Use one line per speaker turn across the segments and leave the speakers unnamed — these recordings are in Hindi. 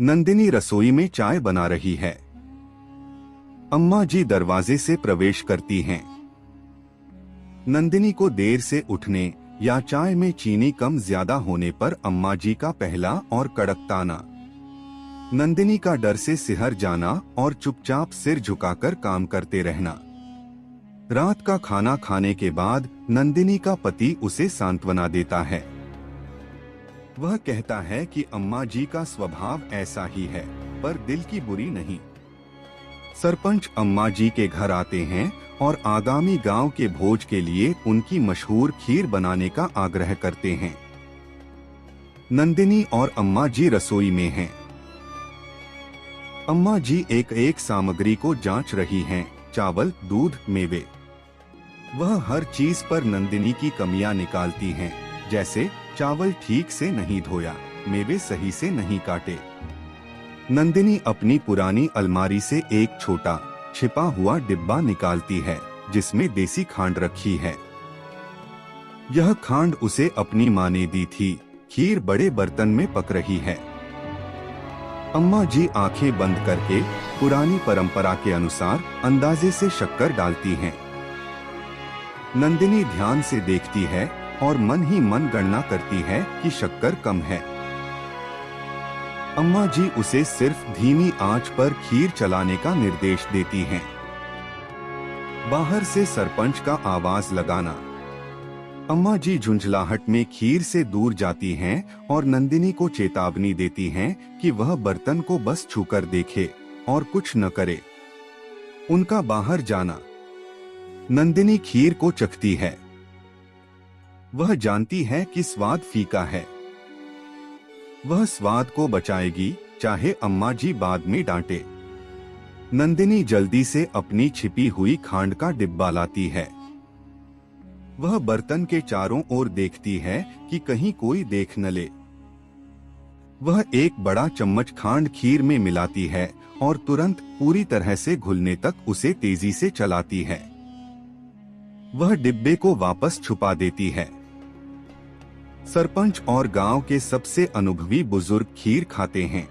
नंदिनी रसोई में चाय बना रही है। अम्मा जी दरवाजे से प्रवेश करती हैं। नंदिनी को देर से उठने या चाय में चीनी कम ज्यादा होने पर अम्मा जी का पहला और कड़क ताना। नंदिनी का डर से सिहर जाना और चुपचाप सिर झुकाकर काम करते रहना। रात का खाना खाने के बाद नंदिनी का पति उसे सांत्वना देता है। वह कहता है कि अम्मा जी का स्वभाव ऐसा ही है, पर दिल की बुरी नहीं। सरपंच अम्मा जी के घर आते हैं और आगामी गांव के भोज के लिए उनकी मशहूर खीर बनाने का आग्रह करते हैं। नंदिनी और अम्मा जी रसोई में हैं। अम्मा जी एक एक सामग्री को जांच रही हैं, चावल, दूध, मेवे। वह हर चीज पर नंदिनी की कमियां निकालती हैं, जैसे चावल ठीक से नहीं धोया, मेवे सही से नहीं काटे। नंदिनी अपनी पुरानी अलमारी से एक छोटा छिपा हुआ डिब्बा निकालती है, जिसमें देसी खांड रखी है। यह खांड उसे अपनी माँ ने दी थी। खीर बड़े बर्तन में पक रही है। अम्मा जी आंखें बंद करके पुरानी परंपरा के अनुसार अंदाजे से शक्कर डालती हैं। नंदिनी ध्यान से देखती है और मन ही मन गणना करती है कि शक्कर कम है। अम्मा जी उसे सिर्फ धीमी आंच पर खीर चलाने का निर्देश देती हैं। बाहर से सरपंच का आवाज लगाना। अम्मा जी झुंझलाहट में खीर से दूर जाती हैं और नंदिनी को चेतावनी देती हैं कि वह बर्तन को बस छूकर देखे और कुछ न करे। उनका बाहर जाना। नंदिनी खीर को चखती है। वह जानती है कि स्वाद फीका है। वह स्वाद को बचाएगी, चाहे अम्मा जी बाद में डांटे। नंदिनी जल्दी से अपनी छिपी हुई खांड का डिब्बा लाती है। वह बर्तन के चारों ओर देखती है कि कहीं कोई देख न ले। वह एक बड़ा चम्मच खांड खीर में मिलाती है और तुरंत पूरी तरह से घुलने तक उसे तेजी से चलाती है। वह डिब्बे को वापस छुपा देती है। सरपंच और गांव के सबसे अनुभवी बुजुर्ग खीर खाते हैं।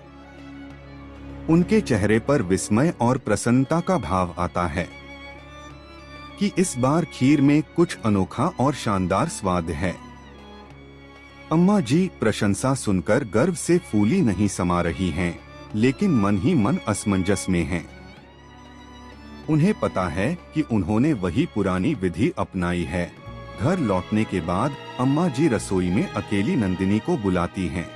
उनके चेहरे पर विस्मय और प्रसन्नता का भाव आता है कि इस बार खीर में कुछ अनोखा और शानदार स्वाद है। अम्मा जी प्रशंसा सुनकर गर्व से फूली नहीं समा रही हैं, लेकिन मन ही मन असमंजस में हैं। उन्हें पता है कि उन्होंने वही पुरानी विधि अपनाई है। घर लौटने के बाद अम्मा जी रसोई में अकेली नंदिनी को बुलाती हैं।